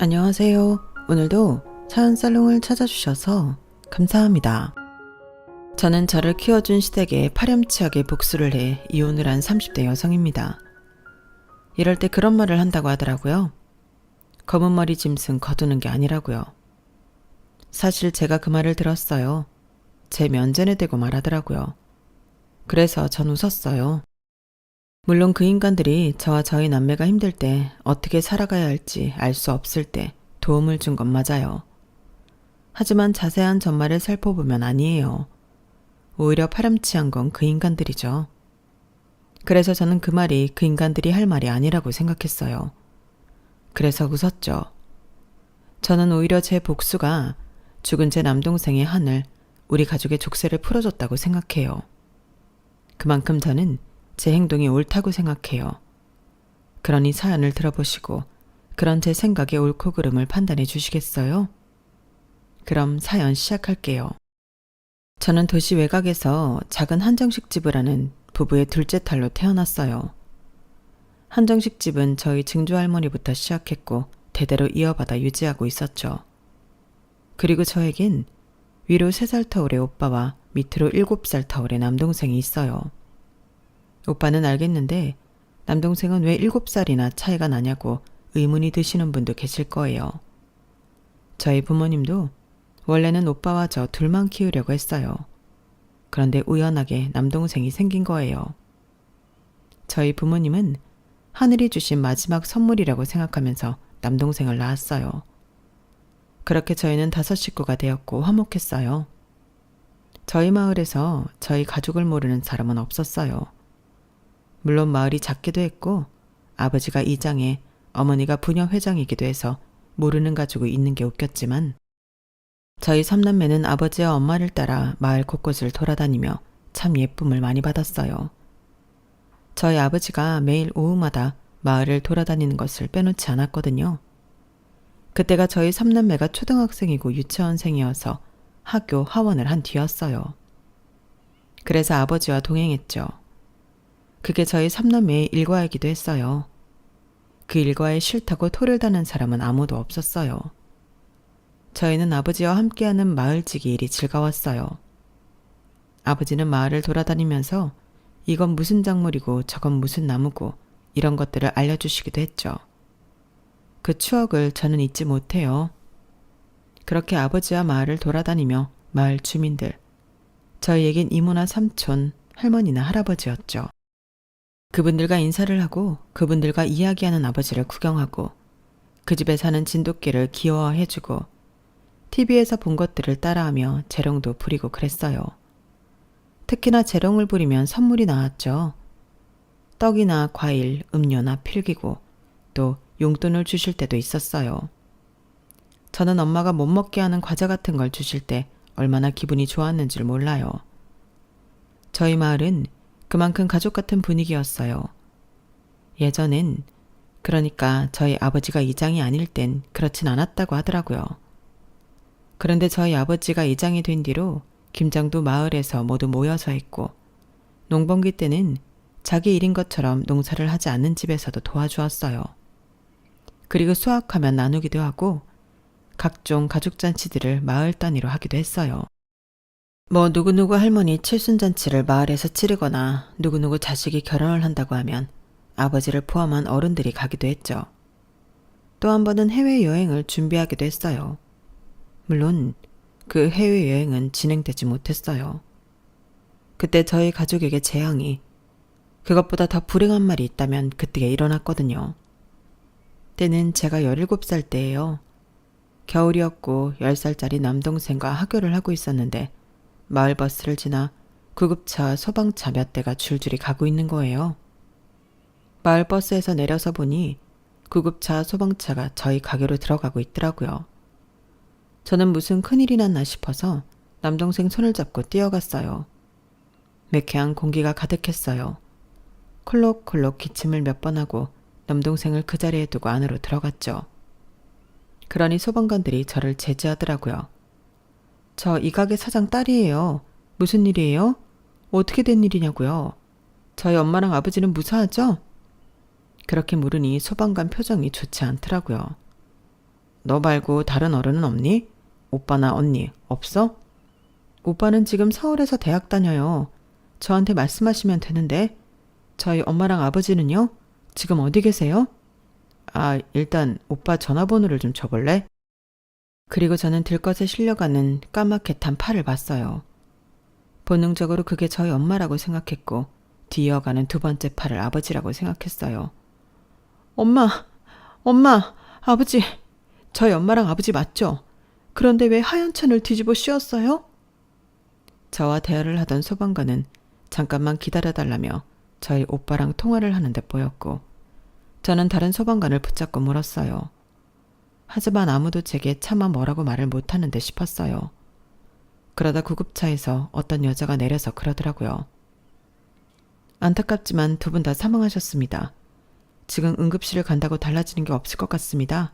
안녕하세요. 오늘도 사연 살롱을 찾아주셔서 감사합니다. 저는 저를 키워준 시댁에 파렴치하게 복수를 해 이혼을 한 30대 여성입니다. 이럴 때 그런 말을 한다고 하더라고요. 검은 머리 짐승 거두는 게 아니라고요. 사실 제가 그 말을 들었어요. 제 면전에 대고 말하더라고요. 그래서 전 웃었어요. 물론 그 인간들이 저와 저희 남매가 힘들 때 어떻게 살아가야 할지 알 수 없을 때 도움을 준 건 맞아요. 하지만 자세한 전말을 살펴보면 아니에요. 오히려 파렴치한 건 그 인간들이죠. 그래서 저는 그 말이 그 인간들이 할 말이 아니라고 생각했어요. 그래서 웃었죠. 저는 오히려 제 복수가 죽은 제 남동생의 한을 우리 가족의 족쇄를 풀어줬다고 생각해요. 그만큼 저는 제 행동이 옳다고 생각해요. 그러니 사연을 들어보시고 그런 제 생각의 옳고 그름을 판단해 주시겠어요? 그럼 사연 시작할게요. 저는 도시 외곽에서 작은 한정식 집을 하는 부부의 둘째 딸로 태어났어요. 한정식 집은 저희 증조할머니부터 시작했고 대대로 이어받아 유지하고 있었죠. 그리고 저에겐 위로 3살 터울의 오빠와 밑으로 7살 터울의 남동생이 있어요. 오빠는 알겠는데 남동생은 왜 7살이나 차이가 나냐고 의문이 드시는 분도 계실 거예요. 저희 부모님도 원래는 오빠와 저 둘만 키우려고 했어요. 그런데 우연하게 남동생이 생긴 거예요. 저희 부모님은 하늘이 주신 마지막 선물이라고 생각하면서 남동생을 낳았어요. 그렇게 저희는 5 식구가 되었고 화목했어요. 저희 마을에서 저희 가족을 모르는 사람은 없었어요. 물론 마을이 작기도 했고 아버지가 이장에 어머니가 부녀회장이기도 해서 모르는 가족이 있는 게 웃겼지만 저희 3남매는 아버지와 엄마를 따라 마을 곳곳을 돌아다니며 참 예쁨을 많이 받았어요. 저희 아버지가 매일 오후마다 마을을 돌아다니는 것을 빼놓지 않았거든요. 그때가 저희 3남매가 초등학생이고 유치원생이어서 학교 하원을 한 뒤였어요. 그래서 아버지와 동행했죠. 그게 저희 3남매의 일과이기도 했어요. 그 일과에 싫다고 토를 다는 사람은 아무도 없었어요. 저희는 아버지와 함께하는 마을지기 일이 즐거웠어요. 아버지는 마을을 돌아다니면서 이건 무슨 작물이고 저건 무슨 나무고 이런 것들을 알려주시기도 했죠. 그 추억을 저는 잊지 못해요. 그렇게 아버지와 마을을 돌아다니며 마을 주민들, 저희에겐 이모나 삼촌, 할머니나 할아버지였죠. 그분들과 인사를 하고 그분들과 이야기하는 아버지를 구경하고 그 집에 사는 진돗개를 귀여워해주고 TV에서 본 것들을 따라하며 재롱도 부리고 그랬어요. 특히나 재롱을 부리면 선물이 나왔죠. 떡이나 과일, 음료나 필기고 또 용돈을 주실 때도 있었어요. 저는 엄마가 못 먹게 하는 과자 같은 걸 주실 때 얼마나 기분이 좋았는지를 몰라요. 저희 마을은 그만큼 가족 같은 분위기였어요. 예전엔, 그러니까 저희 아버지가 이장이 아닐 땐 그렇진 않았다고 하더라고요. 그런데 저희 아버지가 이장이 된 뒤로 김장도 마을에서 모두 모여서 했고 농번기 때는 자기 일인 것처럼 농사를 하지 않는 집에서도 도와주었어요. 그리고 수확하면 나누기도 하고 각종 가족잔치들을 마을 단위로 하기도 했어요. 뭐 누구누구 할머니 칠순잔치를 마을에서 치르거나 누구누구 자식이 결혼을 한다고 하면 아버지를 포함한 어른들이 가기도 했죠. 또 한 번은 해외여행을 준비하기도 했어요. 물론 그 해외여행은 진행되지 못했어요. 그때 저희 가족에게 재앙이, 그것보다 더 불행한 말이 있다면 그때에 일어났거든요. 때는 제가 17살 때예요. 겨울이었고 10살짜리 남동생과 학교를 하고 있었는데 마을버스를 지나 구급차, 소방차 몇 대가 줄줄이 가고 있는 거예요. 마을버스에서 내려서 보니 구급차, 소방차가 저희 가게로 들어가고 있더라고요. 저는 무슨 큰일이 났나 싶어서 남동생 손을 잡고 뛰어갔어요. 매캐한 공기가 가득했어요. 콜록콜록 기침을 몇 번 하고 남동생을 그 자리에 두고 안으로 들어갔죠. 그러니 소방관들이 저를 제지하더라고요. 저 이 가게 사장 딸이에요. 무슨 일이에요? 어떻게 된 일이냐고요? 저희 엄마랑 아버지는 무사하죠? 그렇게 물으니 소방관 표정이 좋지 않더라고요. 너 말고 다른 어른은 없니? 오빠나 언니 없어? 오빠는 지금 서울에서 대학 다녀요. 저한테 말씀하시면 되는데. 저희 엄마랑 아버지는요? 지금 어디 계세요? 아, 일단 오빠 전화번호를 좀 줘볼래? 그리고 저는 들것에 실려가는 까맣게 탄 팔을 봤어요. 본능적으로 그게 저희 엄마라고 생각했고 뒤이어가는 두 번째 팔을 아버지라고 생각했어요. 엄마, 아버지. 저희 엄마랑 아버지 맞죠? 그런데 왜 하얀 천을 뒤집어 씌웠어요? 저와 대화를 하던 소방관은 잠깐만 기다려달라며 저희 오빠랑 통화를 하는 데 보였고 저는 다른 소방관을 붙잡고 물었어요. 하지만 아무도 제게 차마 뭐라고 말을 못하는데 싶었어요. 그러다 구급차에서 어떤 여자가 내려서 그러더라고요. 안타깝지만 두 분 다 사망하셨습니다. 지금 응급실을 간다고 달라지는 게 없을 것 같습니다.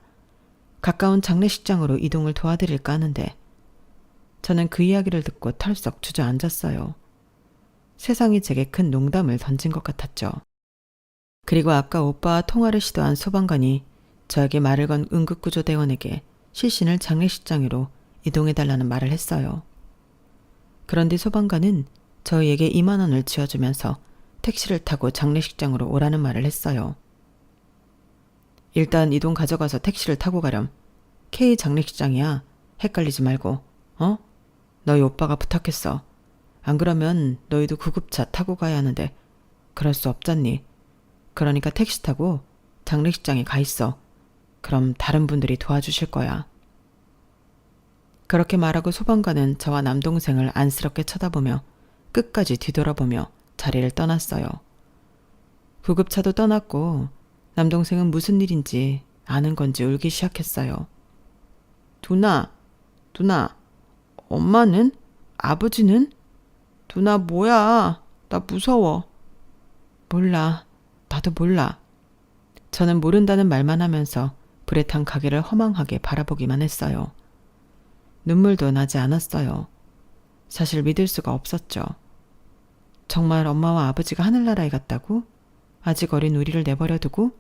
가까운 장례식장으로 이동을 도와드릴까 하는데 저는 그 이야기를 듣고 털썩 주저앉았어요. 세상이 제게 큰 농담을 던진 것 같았죠. 그리고 아까 오빠와 통화를 시도한 소방관이 저에게 말을 건 응급구조대원에게 시신을 장례식장으로 이동해달라는 말을 했어요. 그런데 소방관은 저희에게 2만 원을 쥐어주면서 택시를 타고 장례식장으로 오라는 말을 했어요. 일단 이동 가져가서 택시를 타고 가렴. K 장례식장이야. 헷갈리지 말고. 어? 너희 오빠가 부탁했어. 안 그러면 너희도 구급차 타고 가야 하는데 그럴 수 없잖니. 그러니까 택시 타고 장례식장에 가 있어. 그럼 다른 분들이 도와주실 거야. 그렇게 말하고 소방관은 저와 남동생을 안쓰럽게 쳐다보며 끝까지 뒤돌아보며 자리를 떠났어요. 구급차도 떠났고 남동생은 무슨 일인지 아는 건지 울기 시작했어요. 누나, 엄마는? 아버지는? 누나 뭐야? 나 무서워. 몰라. 나도 몰라. 저는 모른다는 말만 하면서 불에 탄 가게를 허망하게 바라보기만 했어요. 눈물도 나지 않았어요. 사실 믿을 수가 없었죠. 정말 엄마와 아버지가 하늘나라에 갔다고? 아직 어린 우리를 내버려 두고?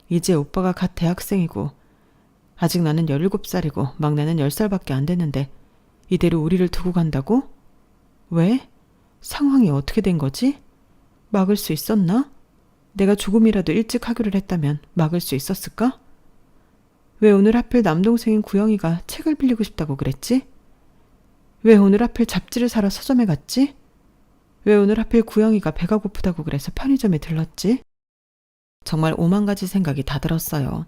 이제 오빠가 갓 대학생이고 아직 나는 17살이고 막내는 10살밖에 안 됐는데 이대로 우리를 두고 간다고? 왜? 상황이 어떻게 된 거지? 막을 수 있었나? 내가 조금이라도 일찍 하기를 했다면 막을 수 있었을까? 왜 오늘 하필 남동생인 구영이가 책을 빌리고 싶다고 그랬지? 왜 오늘 하필 잡지를 사러 서점에 갔지? 왜 오늘 하필 구영이가 배가 고프다고 그래서 편의점에 들렀지? 정말 오만 가지 생각이 다 들었어요.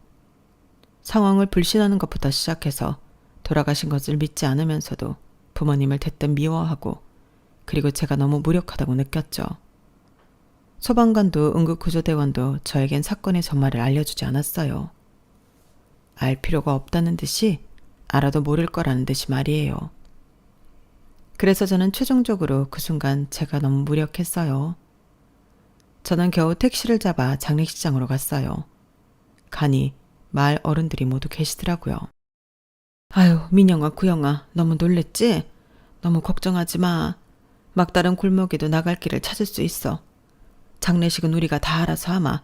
상황을 불신하는 것부터 시작해서 돌아가신 것을 믿지 않으면서도 부모님을 대뜸 미워하고 그리고 제가 너무 무력하다고 느꼈죠. 소방관도 응급구조대원도 저에겐 사건의 전말을 알려주지 않았어요. 알 필요가 없다는 듯이 알아도 모를 거라는 듯이 말이에요. 그래서 저는 최종적으로 그 순간 제가 너무 무력했어요. 저는 겨우 택시를 잡아 장례식장으로 갔어요. 가니 마을 어른들이 모두 계시더라고요. 아유, 민영아, 구영아, 너무 놀랬지? 너무 걱정하지 마. 막다른 골목에도 나갈 길을 찾을 수 있어. 장례식은 우리가 다 알아서 하마.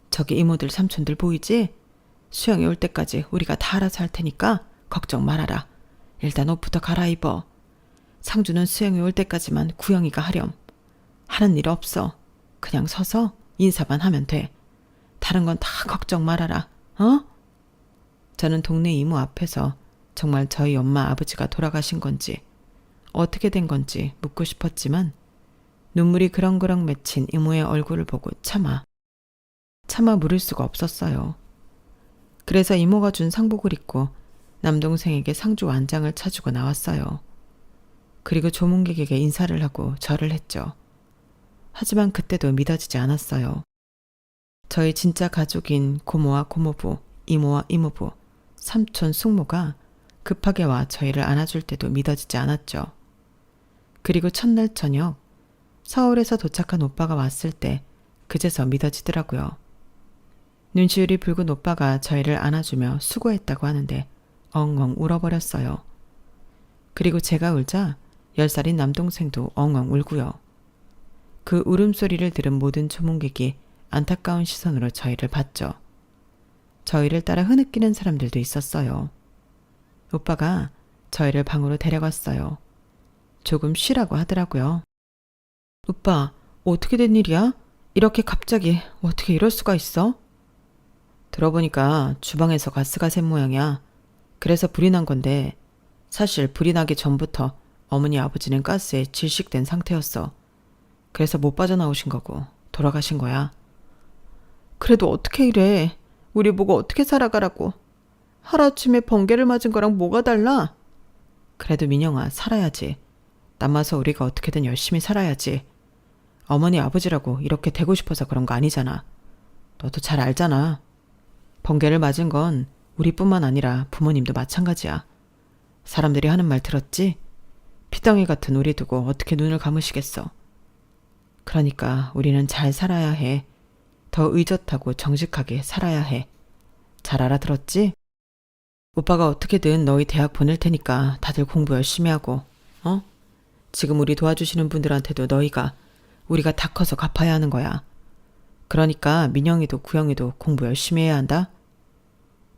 저기 이모들 삼촌들 보이지? 수영이 올 때까지 우리가 다 알아서 할 테니까 걱정 말아라. 일단 옷부터 갈아입어. 상주는 수영이 올 때까지만 구영이가 하렴. 하는 일 없어. 그냥 서서 인사만 하면 돼. 다른 건 다 걱정 말아라. 어? 저는 동네 이모 앞에서 정말 저희 엄마 아버지가 돌아가신 건지 어떻게 된 건지 묻고 싶었지만 눈물이 그렁그렁 맺힌 이모의 얼굴을 보고 차마 물을 수가 없었어요. 그래서 이모가 준 상복을 입고 남동생에게 상주 완장을 차주고 나왔어요. 그리고 조문객에게 인사를 하고 절을 했죠. 하지만 그때도 믿어지지 않았어요. 저희 진짜 가족인 고모와 고모부, 이모와 이모부, 삼촌, 숙모가 급하게 와 저희를 안아줄 때도 믿어지지 않았죠. 그리고 첫날 저녁 서울에서 도착한 오빠가 왔을 때 그제서 믿어지더라고요. 눈시울이 붉은 오빠가 저희를 안아주며 수고했다고 하는데 엉엉 울어버렸어요. 그리고 제가 울자 10살인 남동생도 엉엉 울고요. 그 울음소리를 들은 모든 조문객이 안타까운 시선으로 저희를 봤죠. 저희를 따라 흐느끼는 사람들도 있었어요. 오빠가 저희를 방으로 데려갔어요. 조금 쉬라고 하더라고요. 오빠, 어떻게 된 일이야? 이렇게 갑자기 어떻게 이럴 수가 있어? 들어보니까 주방에서 가스가 샌 모양이야. 그래서 불이 난 건데 사실 불이 나기 전부터 어머니 아버지는 가스에 질식된 상태였어. 그래서 못 빠져나오신 거고 돌아가신 거야. 그래도 어떻게 이래? 우리 보고 어떻게 살아가라고. 하루아침에 번개를 맞은 거랑 뭐가 달라? 그래도 민영아, 살아야지. 남아서 우리가 어떻게든 열심히 살아야지. 어머니 아버지라고 이렇게 되고 싶어서 그런 거 아니잖아. 너도 잘 알잖아. 번개를 맞은 건 우리뿐만 아니라 부모님도 마찬가지야. 사람들이 하는 말 들었지? 피덩이 같은 우리 두고 어떻게 눈을 감으시겠어. 그러니까 우리는 잘 살아야 해. 더 의젓하고 정직하게 살아야 해. 잘 알아들었지? 오빠가 어떻게든 너희 대학 보낼 테니까 다들 공부 열심히 하고, 지금 우리 도와주시는 분들한테도 우리가 다 커서 갚아야 하는 거야. 그러니까 민영이도 구영이도 공부 열심히 해야 한다.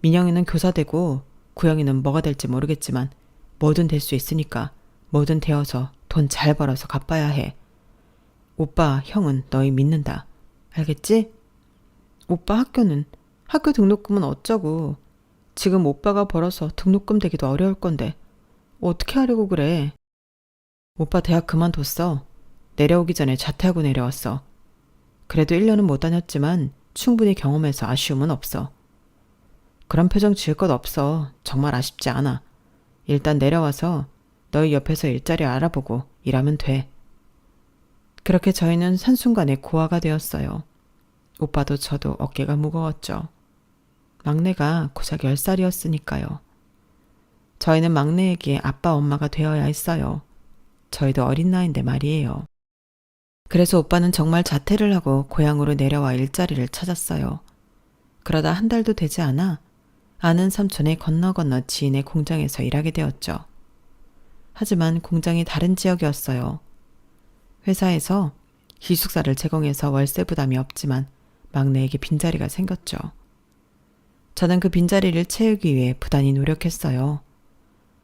민영이는 교사 되고 구영이는 뭐가 될지 모르겠지만 뭐든 될 수 있으니까 뭐든 되어서 돈 잘 벌어서 갚아야 해. 오빠, 형은 너희 믿는다. 알겠지? 오빠 학교 등록금은 어쩌고. 지금 오빠가 벌어서 등록금 대기도 어려울 건데 어떻게 하려고 그래. 오빠 대학 그만뒀어. 내려오기 전에 자퇴하고 내려왔어. 그래도 1년은 못 다녔지만 충분히 경험해서 아쉬움은 없어. 그런 표정 지을 것 없어. 정말 아쉽지 않아. 일단 내려와서 너희 옆에서 일자리 알아보고 일하면 돼. 그렇게 저희는 한순간에 고아가 되었어요. 오빠도 저도 어깨가 무거웠죠. 막내가 고작 10살이었으니까요. 저희는 막내에게 아빠 엄마가 되어야 했어요. 저희도 어린 나이인데 말이에요. 그래서 오빠는 정말 자퇴를 하고 고향으로 내려와 일자리를 찾았어요. 그러다 한 달도 되지 않아 아는 삼촌의 건너 지인의 공장에서 일하게 되었죠. 하지만 공장이 다른 지역이었어요. 회사에서 기숙사를 제공해서 월세 부담이 없지만 막내에게 빈자리가 생겼죠. 저는 그 빈자리를 채우기 위해 부단히 노력했어요.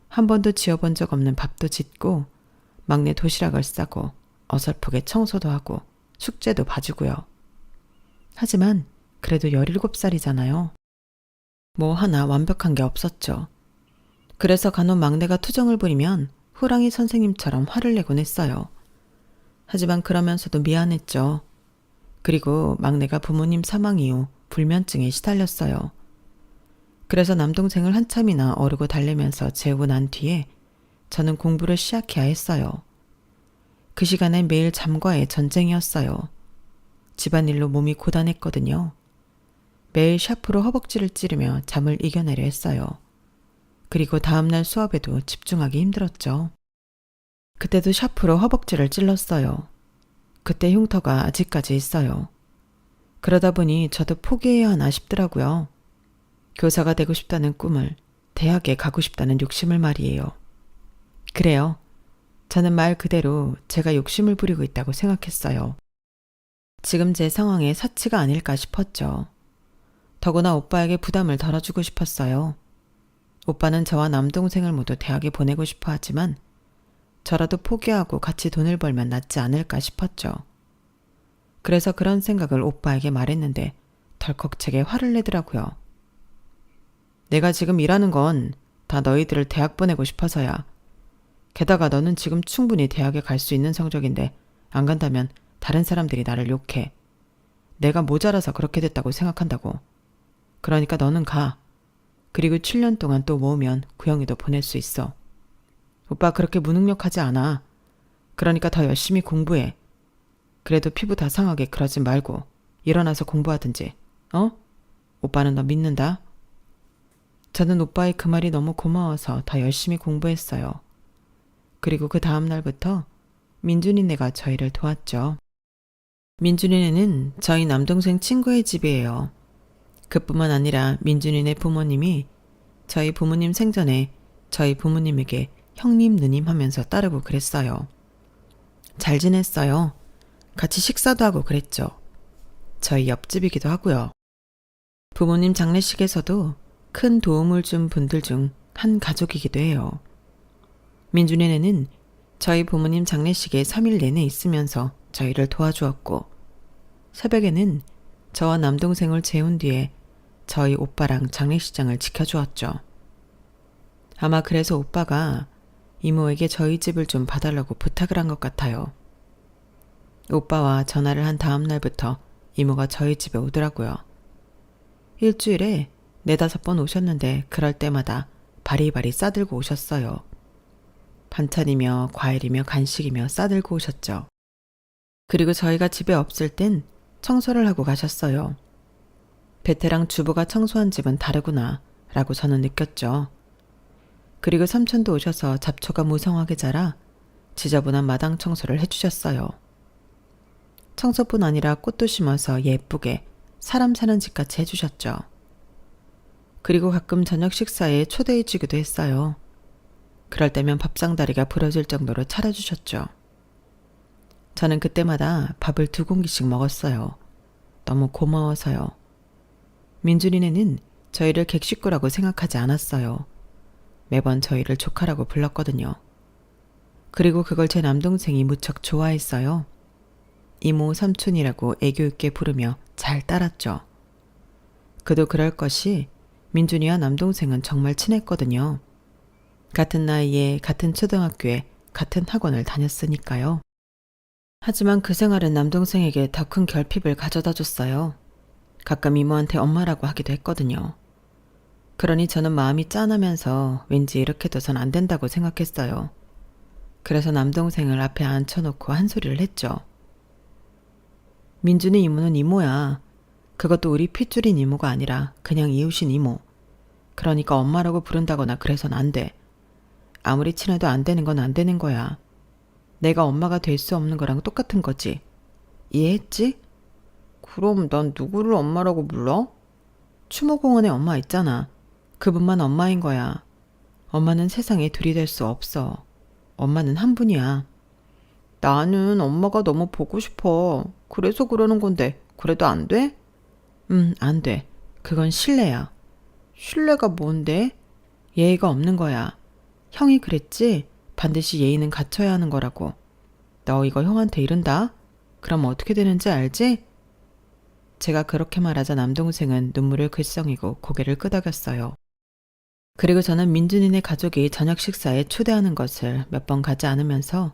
한 번도 지어본 적 없는 밥도 짓고 막내 도시락을 싸고 어설프게 청소도 하고 숙제도 봐주고요. 하지만 그래도 17살이잖아요. 뭐 하나 완벽한 게 없었죠. 그래서 간혹 막내가 투정을 부리면 호랑이 선생님처럼 화를 내곤 했어요. 하지만 그러면서도 미안했죠. 그리고 막내가 부모님 사망 이후 불면증에 시달렸어요. 그래서 남동생을 한참이나 어르고 달래면서 재우고 난 뒤에 저는 공부를 시작해야 했어요. 그 시간엔 매일 잠과의 전쟁이었어요. 집안일로 몸이 고단했거든요. 매일 샤프로 허벅지를 찌르며 잠을 이겨내려 했어요. 그리고 다음날 수업에도 집중하기 힘들었죠. 그때도 샤프로 허벅지를 찔렀어요. 그때 흉터가 아직까지 있어요. 그러다 보니 저도 포기해야 하나 싶더라고요. 교사가 되고 싶다는 꿈을, 대학에 가고 싶다는 욕심을 말이에요. 그래요. 저는 말 그대로 제가 욕심을 부리고 있다고 생각했어요. 지금 제 상황에 사치가 아닐까 싶었죠. 더구나 오빠에게 부담을 덜어주고 싶었어요. 오빠는 저와 남동생을 모두 대학에 보내고 싶어 하지만 저라도 포기하고 같이 돈을 벌면 낫지 않을까 싶었죠. 그래서 그런 생각을 오빠에게 말했는데 덜컥 제게 화를 내더라고요. 내가 지금 일하는 건 다 너희들을 대학 보내고 싶어서야. 게다가 너는 지금 충분히 대학에 갈 수 있는 성적인데 안 간다면 다른 사람들이 나를 욕해. 내가 모자라서 그렇게 됐다고 생각한다고. 그러니까 너는 가. 그리고 7년 동안 또 모으면 구영이도 보낼 수 있어. 오빠 그렇게 무능력하지 않아. 그러니까 더 열심히 공부해. 그래도 피부 다 상하게 그러지 말고 일어나서 공부하든지. 오빠는 너 믿는다. 저는 오빠의 그 말이 너무 고마워서 더 열심히 공부했어요. 그리고 그 다음 날부터 민준이네가 저희를 도왔죠. 민준이네는 저희 남동생 친구의 집이에요. 그뿐만 아니라 민준이네 부모님이 저희 부모님 생전에 저희 부모님에게 형님 누님 하면서 따르고 그랬어요. 잘 지냈어요. 같이 식사도 하고 그랬죠. 저희 옆집이기도 하고요. 부모님 장례식에서도 큰 도움을 준 분들 중 한 가족이기도 해요. 민준이네는 저희 부모님 장례식에 3일 내내 있으면서 저희를 도와주었고, 새벽에는 저와 남동생을 재운 뒤에 저희 오빠랑 장례식장을 지켜주었죠. 아마 그래서 오빠가 이모에게 저희 집을 좀 봐달라고 부탁을 한 것 같아요. 오빠와 전화를 한 다음 날부터 이모가 저희 집에 오더라고요. 일주일에 4-5번 오셨는데 그럴 때마다 바리바리 싸들고 오셨어요. 반찬이며 과일이며 간식이며 싸들고 오셨죠. 그리고 저희가 집에 없을 땐 청소를 하고 가셨어요. 베테랑 주부가 청소한 집은 다르구나 라고 저는 느꼈죠. 그리고 삼촌도 오셔서 잡초가 무성하게 자라 지저분한 마당 청소를 해주셨어요. 청소뿐 아니라 꽃도 심어서 예쁘게 사람 사는 집같이 해주셨죠. 그리고 가끔 저녁 식사에 초대해 주기도 했어요. 그럴 때면 밥상다리가 부러질 정도로 차려주셨죠. 저는 그때마다 밥을 2공기씩 먹었어요. 너무 고마워서요. 민준이네는 저희를 객식구라고 생각하지 않았어요. 매번 저희를 조카라고 불렀거든요. 그리고 그걸 제 남동생이 무척 좋아했어요. 이모 삼촌이라고 애교 있게 부르며 잘 따랐죠. 그도 그럴 것이 민준이와 남동생은 정말 친했거든요. 같은 나이에 같은 초등학교에 같은 학원을 다녔으니까요. 하지만 그 생활은 남동생에게 더 큰 결핍을 가져다 줬어요. 가끔 이모한테 엄마라고 하기도 했거든요. 그러니 저는 마음이 짠하면서 왠지 이렇게 둬선 안 된다고 생각했어요. 그래서 남동생을 앞에 앉혀놓고 한 소리를 했죠. 민준이 이모는 이모야. 그것도 우리 핏줄인 이모가 아니라 그냥 이웃인 이모. 그러니까 엄마라고 부른다거나 그래선 안 돼. 아무리 친해도 안 되는 건 안 되는 거야. 내가 엄마가 될 수 없는 거랑 똑같은 거지. 이해했지? 그럼 난 누구를 엄마라고 불러? 추모공원에 엄마 있잖아. 그분만 엄마인 거야. 엄마는 세상에 둘이 될 수 없어. 엄마는 한 분이야. 나는 엄마가 너무 보고 싶어. 그래서 그러는 건데 그래도 안 돼? 안 돼. 그건 신뢰야. 신뢰가 뭔데? 예의가 없는 거야. 형이 그랬지? 반드시 예의는 갖춰야 하는 거라고. 너 이거 형한테 이른다? 그럼 어떻게 되는지 알지? 제가 그렇게 말하자 남동생은 눈물을 글썽이고 고개를 끄덕였어요. 그리고 저는 민준이네 가족이 저녁 식사에 초대하는 것을 몇 번 가지 않으면서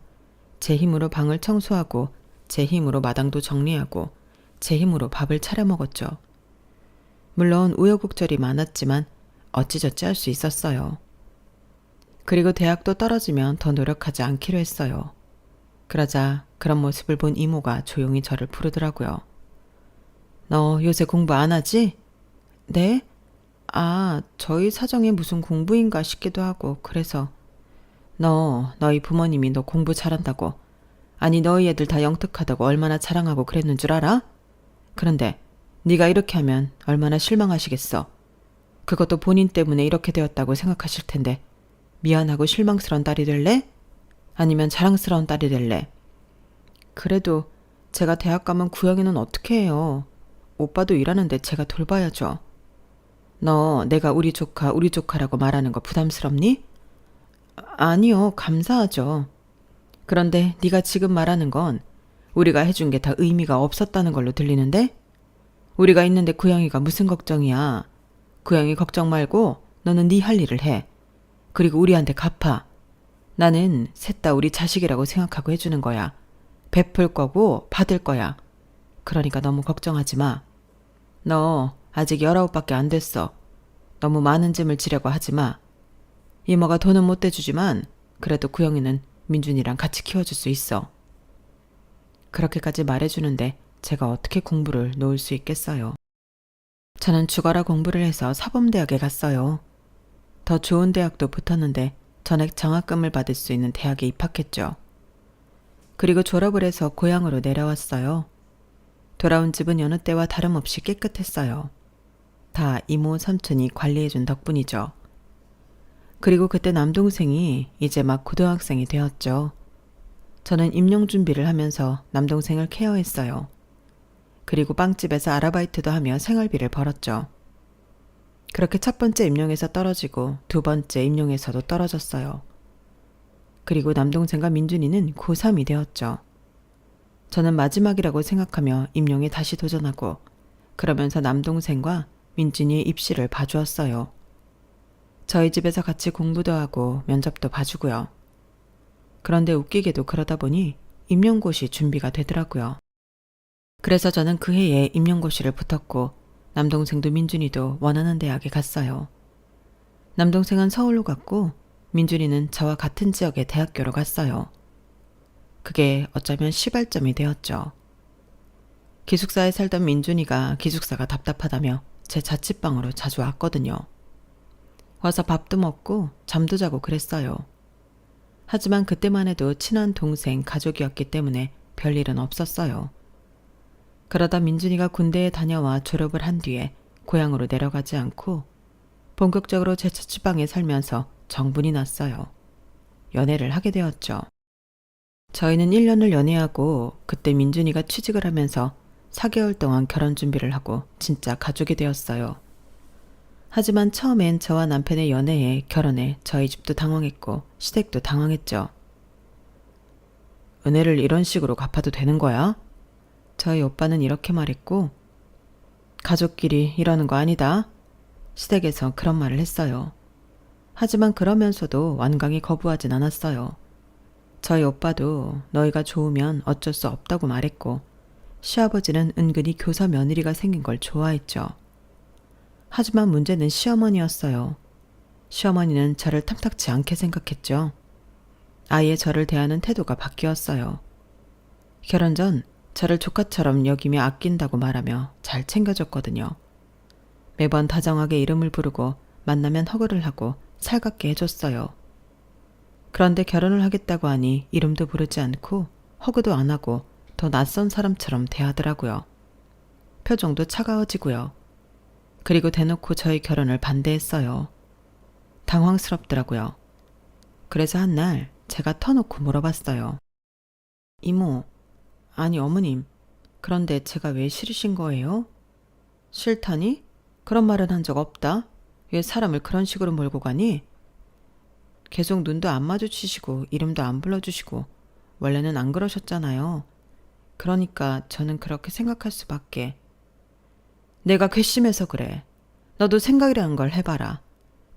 제 힘으로 방을 청소하고 제 힘으로 마당도 정리하고 제 힘으로 밥을 차려 먹었죠. 물론 우여곡절이 많았지만 어찌저찌 할 수 있었어요. 그리고 대학도 떨어지면 더 노력하지 않기로 했어요. 그러자 그런 모습을 본 이모가 조용히 저를 부르더라고요. 너 요새 공부 안 하지? 네? 아, 저희 사정에 무슨 공부인가 싶기도 하고 그래서 너희 부모님이 너 공부 잘한다고 아니 너희 애들 다 영특하다고 얼마나 자랑하고 그랬는 줄 알아? 그런데 네가 이렇게 하면 얼마나 실망하시겠어. 그것도 본인 때문에 이렇게 되었다고 생각하실 텐데 미안하고 실망스러운 딸이 될래? 아니면 자랑스러운 딸이 될래? 그래도 제가 대학 가면 구영이는 어떻게 해요? 오빠도 일하는데 제가 돌봐야죠. 너 내가 우리 조카라고 말하는 거 부담스럽니? 아니요, 감사하죠. 그런데 네가 지금 말하는 건 우리가 해준 게 다 의미가 없었다는 걸로 들리는데? 우리가 있는데 구영이가 무슨 걱정이야. 구영이 걱정 말고 너는 네 할 일을 해. 그리고 우리한테 갚아. 나는 셋 다 우리 자식이라고 생각하고 해주는 거야. 베풀 거고 받을 거야. 그러니까 너무 걱정하지 마. 너 아직 19밖에 안 됐어. 너무 많은 짐을 지려고 하지 마. 이모가 돈은 못 대주지만 그래도 구영이는 민준이랑 같이 키워줄 수 있어. 그렇게까지 말해주는데 제가 어떻게 공부를 놓을 수 있겠어요. 저는 죽어라 공부를 해서 사범대학에 갔어요. 더 좋은 대학도 붙었는데 전액 장학금을 받을 수 있는 대학에 입학했죠. 그리고 졸업을 해서 고향으로 내려왔어요. 돌아온 집은 여느 때와 다름없이 깨끗했어요. 다 이모 삼촌이 관리해준 덕분이죠. 그리고 그때 남동생이 이제 막 고등학생이 되었죠. 저는 임용 준비를 하면서 남동생을 케어했어요. 그리고 빵집에서 아르바이트도 하며 생활비를 벌었죠. 그렇게 첫 번째 임용에서 떨어지고 두 번째 임용에서도 떨어졌어요. 그리고 남동생과 민준이는 고3이 되었죠. 저는 마지막이라고 생각하며 임용에 다시 도전하고 그러면서 남동생과 민준이의 입시를 봐주었어요. 저희 집에서 같이 공부도 하고 면접도 봐주고요. 그런데 웃기게도 그러다 보니 임용고시 준비가 되더라고요. 그래서 저는 그 해에 임용고시를 붙었고 남동생도 민준이도 원하는 대학에 갔어요. 남동생은 서울로 갔고 민준이는 저와 같은 지역의 대학교로 갔어요. 그게 어쩌면 시발점이 되었죠. 기숙사에 살던 민준이가 기숙사가 답답하다며 제 자취방으로 자주 왔거든요. 와서 밥도 먹고 잠도 자고 그랬어요. 하지만 그때만 해도 친한 동생 가족이었기 때문에 별일은 없었어요. 그러다 민준이가 군대에 다녀와 졸업을 한 뒤에 고향으로 내려가지 않고 본격적으로 제 자취방에 살면서 정분이 났어요. 연애를 하게 되었죠. 저희는 1년을 연애하고 그때 민준이가 취직을 하면서 4개월 동안 결혼 준비를 하고 진짜 가족이 되었어요. 하지만 처음엔 저와 남편의 연애에 결혼에 저희 집도 당황했고 시댁도 당황했죠. 은혜를 이런 식으로 갚아도 되는 거야? 저희 오빠는 이렇게 말했고 가족끼리 이러는 거 아니다. 시댁에서 그런 말을 했어요. 하지만 그러면서도 완강히 거부하진 않았어요. 저희 오빠도 너희가 좋으면 어쩔 수 없다고 말했고 시아버지는 은근히 교사 며느리가 생긴 걸 좋아했죠. 하지만 문제는 시어머니였어요. 시어머니는 저를 탐탁치 않게 생각했죠. 아예 저를 대하는 태도가 바뀌었어요. 결혼 전 저를 조카처럼 여기며 아낀다고 말하며 잘 챙겨줬거든요. 매번 다정하게 이름을 부르고 만나면 허그를 하고 살갑게 해줬어요. 그런데 결혼을 하겠다고 하니 이름도 부르지 않고 허그도 안 하고 더 낯선 사람처럼 대하더라고요. 표정도 차가워지고요. 그리고 대놓고 저희 결혼을 반대했어요. 당황스럽더라고요. 그래서 한 날 제가 터놓고 물어봤어요. 이모, 아니 어머님, 그런데 제가 왜 싫으신 거예요? 싫다니? 그런 말은 한 적 없다. 왜 사람을 그런 식으로 몰고 가니? 계속 눈도 안 마주치시고 이름도 안 불러주시고 원래는 안 그러셨잖아요. 그러니까 저는 그렇게 생각할 수밖에. 내가 괘씸해서 그래. 너도 생각이라는 걸 해봐라.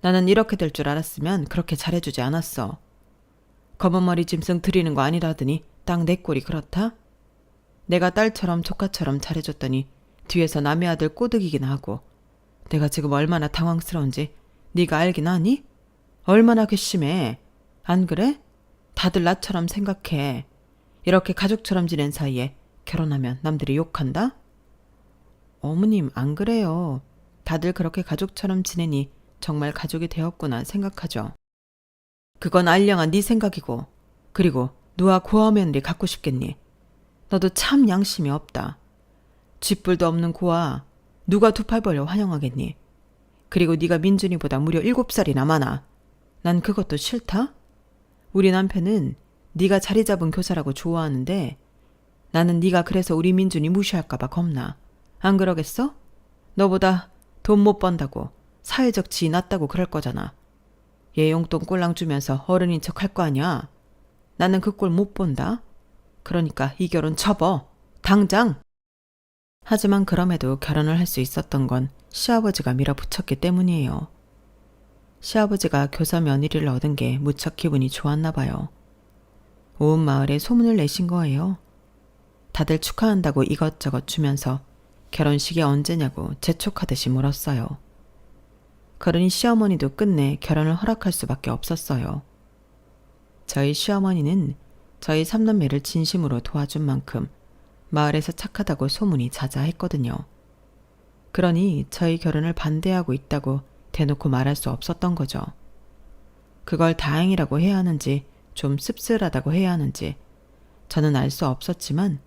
나는 이렇게 될 줄 알았으면 그렇게 잘해주지 않았어. 검은 머리 짐승 들이는 거 아니라더니 딱 내 꼴이 그렇다? 내가 딸처럼 조카처럼 잘해줬더니 뒤에서 남의 아들 꼬드기긴 하고 내가 지금 얼마나 당황스러운지 네가 알긴 하니? 얼마나 괘씸해. 안 그래? 다들 나처럼 생각해. 이렇게 가족처럼 지낸 사이에 결혼하면 남들이 욕한다? 어머님 안 그래요. 다들 그렇게 가족처럼 지내니 정말 가족이 되었구나 생각하죠. 그건 알량한 네 생각이고 그리고 누가 고아 며느리 갖고 싶겠니? 너도 참 양심이 없다. 쥐뿔도 없는 고아 누가 두 팔 벌려 환영하겠니? 그리고 네가 민준이보다 무려 7살이나 많아. 난 그것도 싫다? 우리 남편은 네가 자리 잡은 교사라고 좋아하는데 나는 네가 그래서 우리 민준이 무시할까 봐 겁나. 안 그러겠어? 너보다 돈 못 번다고 사회적 지위 낮다고 그럴 거잖아. 얘 용돈 꼴랑 주면서 어른인 척 할 거 아니야. 나는 그 꼴 못 본다. 그러니까 이 결혼 접어. 당장. 하지만 그럼에도 결혼을 할 수 있었던 건 시아버지가 밀어붙였기 때문이에요. 시아버지가 교사 며느리를 얻은 게 무척 기분이 좋았나 봐요. 온 마을에 소문을 내신 거예요. 다들 축하한다고 이것저것 주면서 결혼식이 언제냐고 재촉하듯이 물었어요. 그러니 시어머니도 끝내 결혼을 허락할 수밖에 없었어요. 저희 시어머니는 저희 삼남매를 진심으로 도와준 만큼 마을에서 착하다고 소문이 자자했거든요. 그러니 저희 결혼을 반대하고 있다고 대놓고 말할 수 없었던 거죠. 그걸 다행이라고 해야 하는지 좀 씁쓸하다고 해야 하는지 저는 알 수 없었지만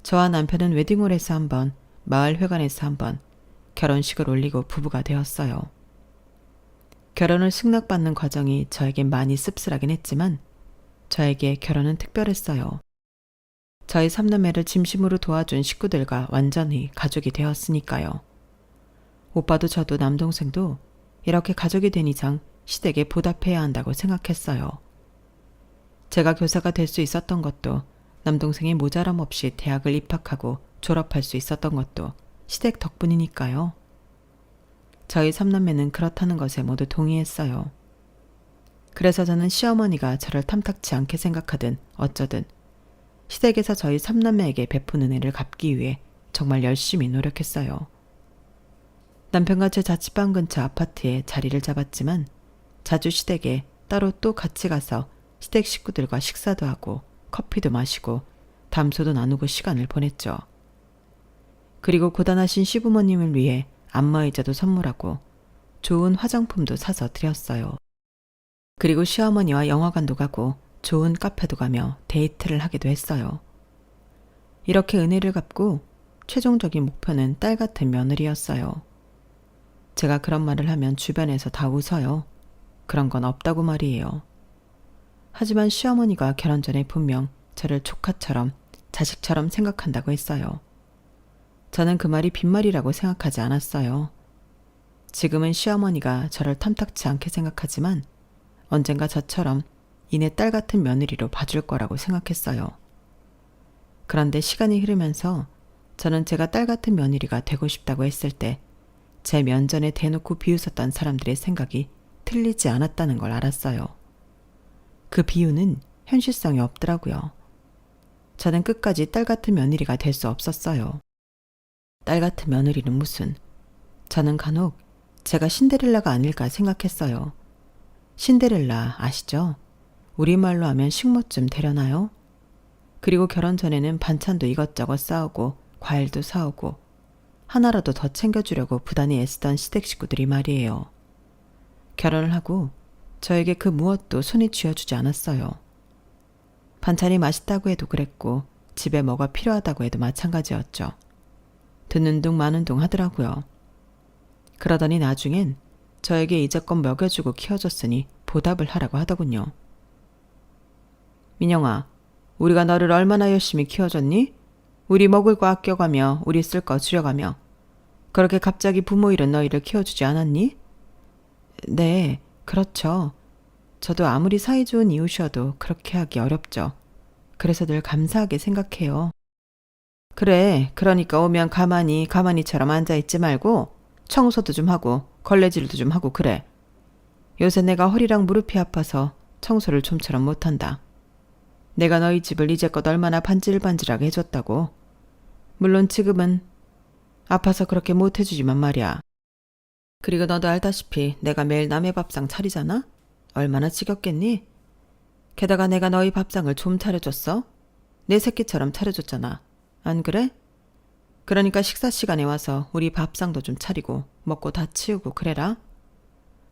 저와 남편은 웨딩홀에서 한 번, 마을회관에서 한 번 결혼식을 올리고 부부가 되었어요. 결혼을 승낙받는 과정이 저에겐 많이 씁쓸하긴 했지만 저에게 결혼은 특별했어요. 저희 삼남매를 진심으로 도와준 식구들과 완전히 가족이 되었으니까요. 오빠도 저도 남동생도 이렇게 가족이 된 이상 시댁에 보답해야 한다고 생각했어요. 제가 교사가 될 수 있었던 것도, 남동생이 모자람 없이 대학을 입학하고 졸업할 수 있었던 것도 시댁 덕분이니까요. 저희 3남매는 그렇다는 것에 모두 동의했어요. 그래서 저는 시어머니가 저를 탐탁치 않게 생각하든 어쩌든 시댁에서 저희 3남매에게 베푼 은혜를 갚기 위해 정말 열심히 노력했어요. 남편과 제 자취방 근처 아파트에 자리를 잡았지만 자주 시댁에 따로 또 같이 가서 시댁 식구들과 식사도 하고 커피도 마시고 담소도 나누고 시간을 보냈죠. 그리고 고단하신 시부모님을 위해 안마의자도 선물하고 좋은 화장품도 사서 드렸어요. 그리고 시어머니와 영화관도 가고 좋은 카페도 가며 데이트를 하기도 했어요. 이렇게 은혜를 갚고 최종적인 목표는 딸 같은 며느리였어요. 제가 그런 말을 하면 주변에서 다 웃어요. 그런 건 없다고 말이에요. 하지만 시어머니가 결혼 전에 분명 저를 조카처럼 자식처럼 생각한다고 했어요. 저는 그 말이 빈말이라고 생각하지 않았어요. 지금은 시어머니가 저를 탐탁치 않게 생각하지만 언젠가 저처럼 이내 딸 같은 며느리로 봐줄 거라고 생각했어요. 그런데 시간이 흐르면서 저는 제가 딸 같은 며느리가 되고 싶다고 했을 때 제 면전에 대놓고 비웃었던 사람들의 생각이 틀리지 않았다는 걸 알았어요. 그 비유는 현실성이 없더라고요. 저는 끝까지 딸 같은 며느리가 될 수 없었어요. 딸 같은 며느리는 무슨, 저는 간혹 제가 신데렐라가 아닐까 생각했어요. 신데렐라 아시죠? 우리말로 하면 식모쯤 되려나요? 그리고 결혼 전에는 반찬도 이것저것 싸우고 과일도 사오고 하나라도 더 챙겨주려고 부단히 애쓰던 시댁 식구들이 말이에요. 결혼을 하고 저에게 그 무엇도 손이 쥐어주지 않았어요. 반찬이 맛있다고 해도 그랬고 집에 뭐가 필요하다고 해도 마찬가지였죠. 듣는 둥 마는 둥 하더라고요. 그러더니 나중엔 저에게 이제껏 먹여주고 키워줬으니 보답을 하라고 하더군요. 민영아, 우리가 너를 얼마나 열심히 키워줬니? 우리 먹을 거 아껴가며 우리 쓸 거 줄여가며 그렇게 갑자기 부모 잃은 너희를 키워주지 않았니? 네, 그렇죠. 저도 아무리 사이좋은 이웃이어도 그렇게 하기 어렵죠. 그래서 늘 감사하게 생각해요. 그래, 그러니까 오면 가만히처럼 앉아있지 말고 청소도 좀 하고 걸레질도 좀 하고 그래. 요새 내가 허리랑 무릎이 아파서 청소를 좀처럼 못한다. 내가 너희 집을 이제껏 얼마나 반질반질하게 해줬다고. 물론 지금은 아파서 그렇게 못해주지만 말이야. 그리고 너도 알다시피 내가 매일 남의 밥상 차리잖아? 얼마나 지겹겠니? 게다가 내가 너희 밥상을 좀 차려줬어? 내 새끼처럼 차려줬잖아. 안 그래? 그러니까 식사 시간에 와서 우리 밥상도 좀 차리고 먹고 다 치우고 그래라.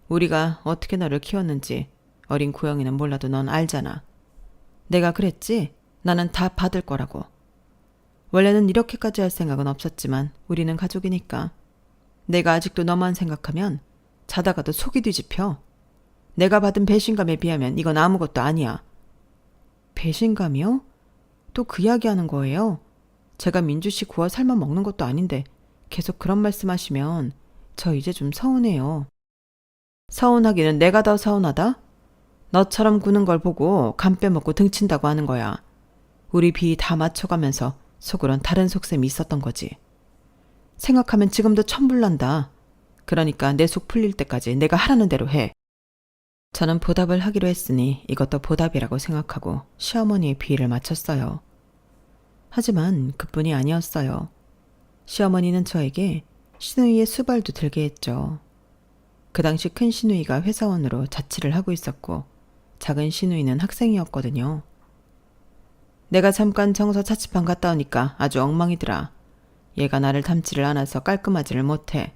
우리가 어떻게 너를 키웠는지 어린 구영이는 몰라도 넌 알잖아. 내가 그랬지? 나는 다 받을 거라고. 원래는 이렇게까지 할 생각은 없었지만 우리는 가족이니까. 내가 아직도 너만 생각하면 자다가도 속이 뒤집혀. 내가 받은 배신감에 비하면 이건 아무것도 아니야. 배신감이요? 또 그 이야기하는 거예요? 제가 민주씨 구워 삶아 먹는 것도 아닌데 계속 그런 말씀하시면 저 이제 좀 서운해요. 서운하기는 내가 더 서운하다? 너처럼 구는 걸 보고 간 빼먹고 등친다고 하는 거야. 우리 비 다 맞춰가면서 속으론 다른 속셈이 있었던 거지. 생각하면 지금도 천불난다. 그러니까 내 속 풀릴 때까지 내가 하라는 대로 해. 저는 보답을 하기로 했으니 이것도 보답이라고 생각하고 시어머니의 비위를 맞췄어요. 하지만 그뿐이 아니었어요. 시어머니는 저에게 시누이의 수발도 들게 했죠. 그 당시 큰 시누이가 회사원으로 자취를 하고 있었고 작은 시누이는 학생이었거든요. 내가 잠깐 청소 자취방 갔다 오니까 아주 엉망이더라. 얘가 나를 닮지를 않아서 깔끔하지를 못해.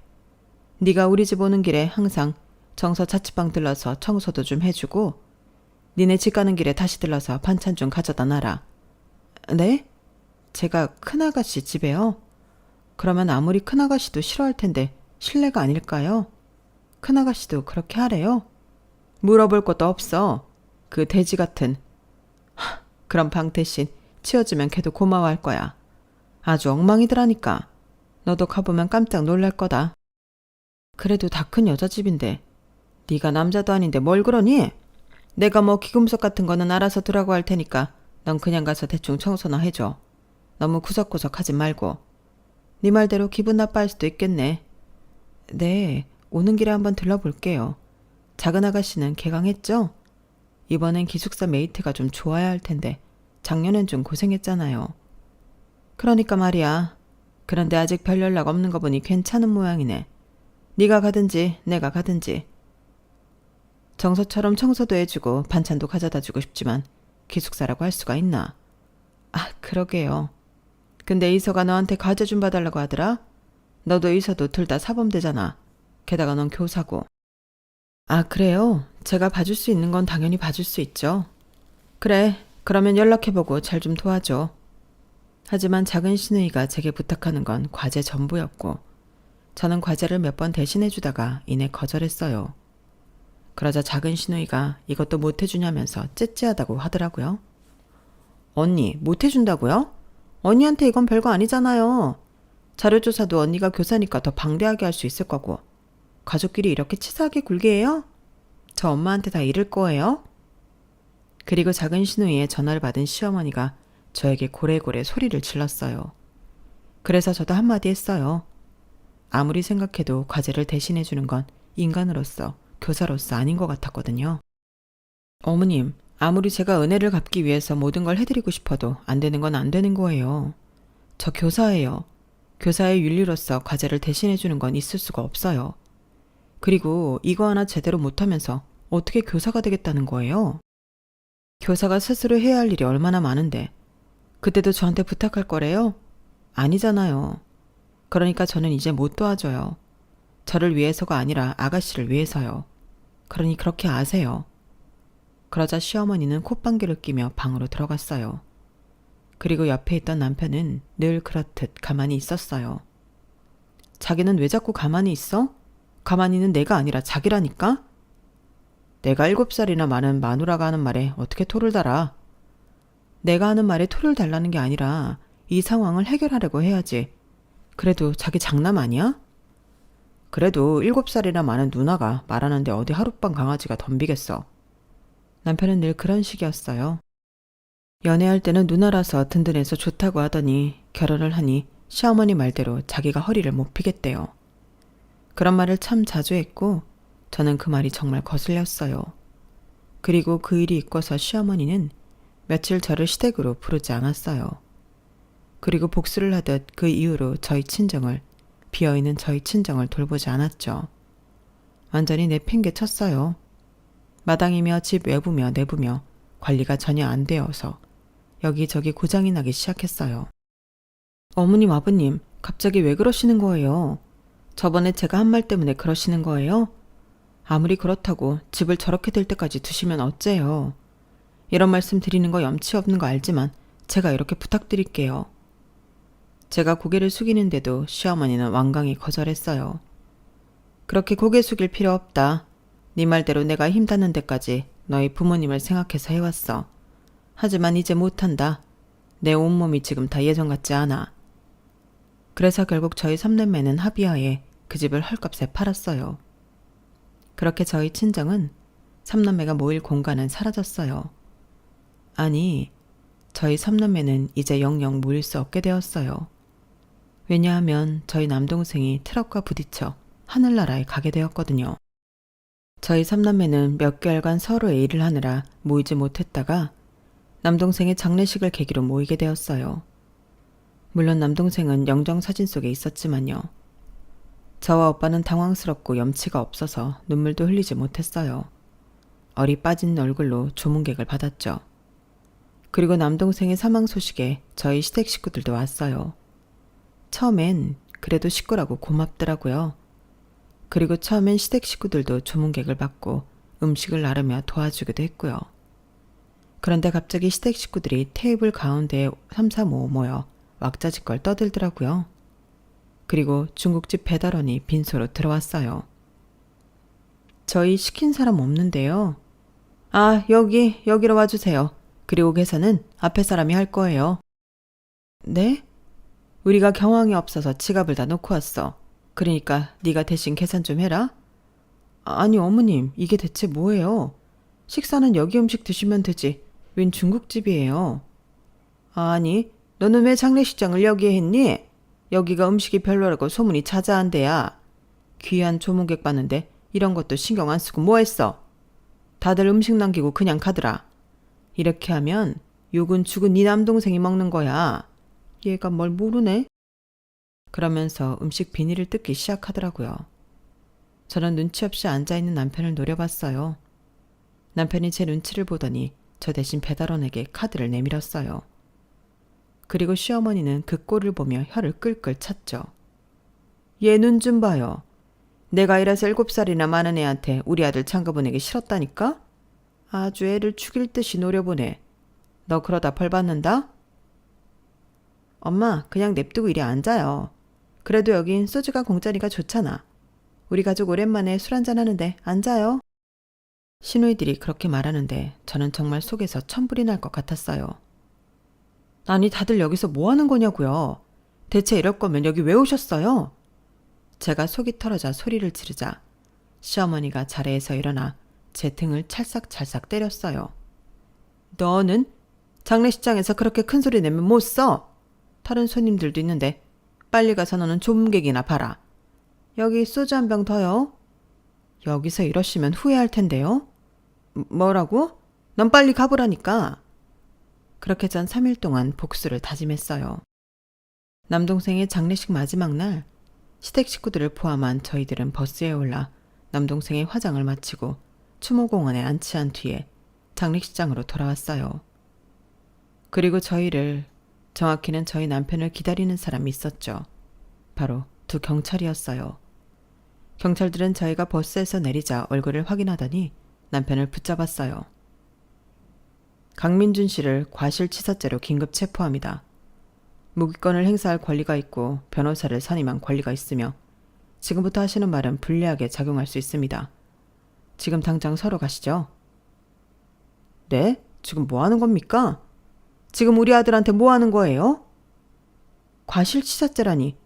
네가 우리 집 오는 길에 항상 청소 자취방 들러서 청소도 좀 해주고 니네 집 가는 길에 다시 들러서 반찬 좀 가져다 놔라. 네? 제가 큰아가씨 집에요? 그러면 아무리 큰아가씨도 싫어할 텐데 실례가 아닐까요? 큰아가씨도 그렇게 하래요? 물어볼 것도 없어. 그 돼지 같은. 그럼 방 대신 치워주면 걔도 고마워할 거야. 아주 엉망이더라니까. 너도 가보면 깜짝 놀랄 거다. 그래도 다 큰 여자 집인데 네가 남자도 아닌데 뭘 그러니? 내가 뭐 기금속 같은 거는 알아서 두라고 할 테니까 넌 그냥 가서 대충 청소나 해줘. 너무 구석구석 하지 말고. 네 말대로 기분 나빠할 수도 있겠네. 네, 오는 길에 한번 들러볼게요. 작은 아가씨는 개강했죠? 이번엔 기숙사 메이트가 좀 좋아야 할 텐데 작년엔 좀 고생했잖아요. 그러니까 말이야. 그런데 아직 별 연락 없는 거 보니 괜찮은 모양이네. 네가 가든지 내가 가든지. 정서처럼 청소도 해주고 반찬도 가져다 주고 싶지만 기숙사라고 할 수가 있나? 아, 그러게요. 근데 이서가 너한테 과제 좀 봐달라고 하더라? 너도 이서도 둘 다 사범대잖아. 게다가 넌 교사고. 아, 그래요? 제가 봐줄 수 있는 건 당연히 봐줄 수 있죠. 그래, 그러면 연락해보고 잘 좀 도와줘. 하지만 작은 신우이가 제게 부탁하는 건 과제 전부였고 저는 과제를 몇 번 대신해주다가 이내 거절했어요. 그러자 작은 신우이가 이것도 못해주냐면서 째째하다고 하더라고요. 언니, 못해준다고요? 언니한테 이건 별거 아니잖아요. 자료조사도 언니가 교사니까 더 방대하게 할 수 있을 거고. 가족끼리 이렇게 치사하게 굴게 해요? 저 엄마한테 다 이를 거예요? 그리고 작은 신우이의 전화를 받은 시어머니가 저에게 고래고래 소리를 질렀어요. 그래서 저도 한마디 했어요. 아무리 생각해도 과제를 대신해주는 건 인간으로서, 교사로서 아닌 것 같았거든요. 어머님, 아무리 제가 은혜를 갚기 위해서 모든 걸 해드리고 싶어도 안 되는 건 안 되는 거예요. 저 교사예요. 교사의 윤리로서 과제를 대신해주는 건 있을 수가 없어요. 그리고 이거 하나 제대로 못하면서 어떻게 교사가 되겠다는 거예요? 교사가 스스로 해야 할 일이 얼마나 많은데 그때도 저한테 부탁할 거래요? 아니잖아요. 그러니까 저는 이제 못 도와줘요. 저를 위해서가 아니라 아가씨를 위해서요. 그러니 그렇게 아세요. 그러자 시어머니는 콧방귀를 끼며 방으로 들어갔어요. 그리고 옆에 있던 남편은 늘 그렇듯 가만히 있었어요. 자기는 왜 자꾸 가만히 있어? 가만히는 내가 아니라 자기라니까? 내가 7살이나 많은 마누라가 하는 말에 어떻게 토를 달아? 내가 하는 말에 토를 달라는 게 아니라 이 상황을 해결하려고 해야지. 그래도 자기 장남 아니야? 그래도 7살이나 많은 누나가 말하는데 어디 하룻밤 강아지가 덤비겠어. 남편은 늘 그런 식이었어요. 연애할 때는 누나라서 든든해서 좋다고 하더니 결혼을 하니 시어머니 말대로 자기가 허리를 못 피겠대요. 그런 말을 참 자주 했고 저는 그 말이 정말 거슬렸어요. 그리고 그 일이 있고서 시어머니는 며칠 저를 시댁으로 부르지 않았어요. 그리고 복수를 하듯 그 이후로 비어있는 저희 친정을 돌보지 않았죠. 완전히 내팽개쳤어요. 마당이며 집 외부며 내부며 관리가 전혀 안 되어서 여기저기 고장이 나기 시작했어요. 어머님, 아버님, 갑자기 왜 그러시는 거예요? 저번에 제가 한 말 때문에 그러시는 거예요? 아무리 그렇다고 집을 저렇게 될 때까지 두시면 어째요? 이런 말씀 드리는 거 염치 없는 거 알지만 제가 이렇게 부탁드릴게요. 제가 고개를 숙이는데도 시어머니는 완강히 거절했어요. 그렇게 고개 숙일 필요 없다. 네 말대로 내가 힘닿는 데까지 너희 부모님을 생각해서 해왔어. 하지만 이제 못한다. 내 온몸이 지금 다 예전 같지 않아. 그래서 결국 저희 3남매는 합의하에 그 집을 헐값에 팔았어요. 그렇게 저희 친정은 3남매가 모일 공간은 사라졌어요. 아니, 저희 3남매는 이제 영영 모일 수 없게 되었어요. 왜냐하면 저희 남동생이 트럭과 부딪혀 하늘나라에 가게 되었거든요. 저희 3남매는 몇 개월간 서로의 일을 하느라 모이지 못했다가 남동생의 장례식을 계기로 모이게 되었어요. 물론 남동생은 영정사진 속에 있었지만요. 저와 오빠는 당황스럽고 염치가 없어서 눈물도 흘리지 못했어요. 얼이 빠진 얼굴로 조문객을 받았죠. 그리고 남동생의 사망 소식에 저희 시댁 식구들도 왔어요. 처음엔 그래도 식구라고 고맙더라고요. 그리고 처음엔 시댁 식구들도 조문객을 받고 음식을 나르며 도와주기도 했고요. 그런데 갑자기 시댁 식구들이 테이블 가운데에 3, 4, 5 모여 왁자지껄 떠들더라고요. 그리고 중국집 배달원이 빈소로 들어왔어요. 저희 시킨 사람 없는데요. 아, 여기로 와주세요. 그리고 계산은 앞에 사람이 할 거예요. 네? 우리가 경황이 없어서 지갑을 다 놓고 왔어. 그러니까 네가 대신 계산 좀 해라. 아니 어머님, 이게 대체 뭐예요? 식사는 여기 음식 드시면 되지. 웬 중국집이에요? 아니, 너는 왜 장례식장을 여기에 했니? 여기가 음식이 별로라고 소문이 자자한 데야. 귀한 조문객 봤는데 이런 것도 신경 안 쓰고 뭐 했어? 다들 음식 남기고 그냥 가더라. 이렇게 하면 욕은 죽은 네 남동생이 먹는 거야. 얘가 뭘 모르네? 그러면서 음식 비닐을 뜯기 시작하더라고요. 저는 눈치 없이 앉아있는 남편을 노려봤어요. 남편이 제 눈치를 보더니 저 대신 배달원에게 카드를 내밀었어요. 그리고 시어머니는 그 꼴을 보며 혀를 끌끌 찼죠. 얘 눈 좀 봐요. 내가 이래서 7살이나 많은 애한테 우리 아들 장가 보내기 싫었다니까? 아주 애를 죽일 듯이 노려보네. 너 그러다 벌 받는다? 엄마, 그냥 냅두고 이리 앉아요. 그래도 여긴 소주가 공짜니까 좋잖아. 우리 가족 오랜만에 술 한잔 하는데 앉아요. 시누이들이 그렇게 말하는데 저는 정말 속에서 천불이 날 것 같았어요. 아니 다들 여기서 뭐 하는 거냐고요. 대체 이럴 거면 여기 왜 오셨어요? 제가 속이 털어져 소리를 지르자 시어머니가 자리에서 일어나 제 등을 찰싹찰싹 때렸어요. 너는 장례식장에서 그렇게 큰 소리 내면 못 써. 다른 손님들도 있는데 빨리 가서 너는 조문객이나 봐라. 여기 소주 한 병 더요. 여기서 이러시면 후회할 텐데요. 뭐라고? 넌 빨리 가보라니까. 그렇게 전 3일 동안 복수를 다짐했어요. 남동생의 장례식 마지막 날 시댁 식구들을 포함한 저희들은 버스에 올라 남동생의 화장을 마치고 추모공원에 안치한 뒤에 장례식장으로 돌아왔어요. 그리고 저희를, 정확히는 저희 남편을 기다리는 사람이 있었죠. 바로 두 경찰이었어요. 경찰들은 저희가 버스에서 내리자 얼굴을 확인하더니 남편을 붙잡았어요. 강민준 씨를 과실치사죄로 긴급 체포합니다. 무기권을 행사할 권리가 있고 변호사를 선임한 권리가 있으며 지금부터 하시는 말은 불리하게 작용할 수 있습니다. 지금 당장 서로 가시죠. 네? 지금 뭐 하는 겁니까? 지금 우리 아들한테 뭐 하는 거예요? 과실치사죄라니.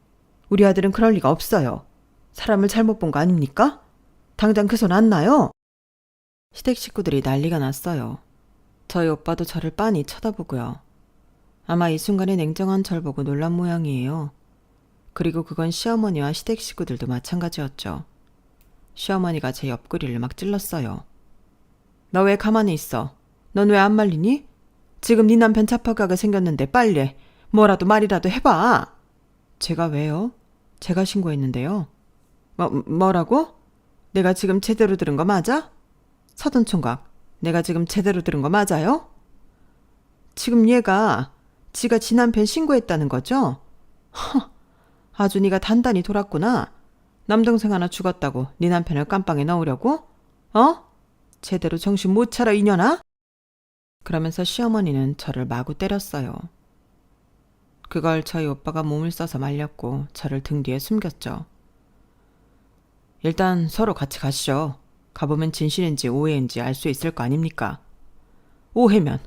우리 아들은 그럴 리가 없어요. 사람을 잘못 본 거 아닙니까? 당장 그 손 안 놔요. 시댁 식구들이 난리가 났어요. 저희 오빠도 저를 빤히 쳐다보고요. 아마 이 순간에 냉정한 절 보고 놀란 모양이에요. 그리고 그건 시어머니와 시댁 식구들도 마찬가지였죠. 시어머니가 제 옆구리를 막 찔렀어요. 너 왜 가만히 있어? 넌 왜 안 말리니? 지금 네 남편 잡혀가게 생겼는데 빨리 뭐라도 말이라도 해봐. 제가 왜요? 제가 신고했는데요. 뭐라고? 내가 지금 제대로 들은 거 맞아? 서둔총각, 내가 지금 제대로 들은 거 맞아요? 지금 얘가 지가 지 남편 신고했다는 거죠? 허, 아주 네가 단단히 돌았구나. 남동생 하나 죽었다고 네 남편을 깜빵에 넣으려고? 어? 제대로 정신 못 차려 이년아? 그러면서 시어머니는 저를 마구 때렸어요. 그걸 저희 오빠가 몸을 써서 말렸고 저를 등 뒤에 숨겼죠. 일단 서로 같이 가시죠. 가보면 진실인지 오해인지 알 수 있을 거 아닙니까? 오해면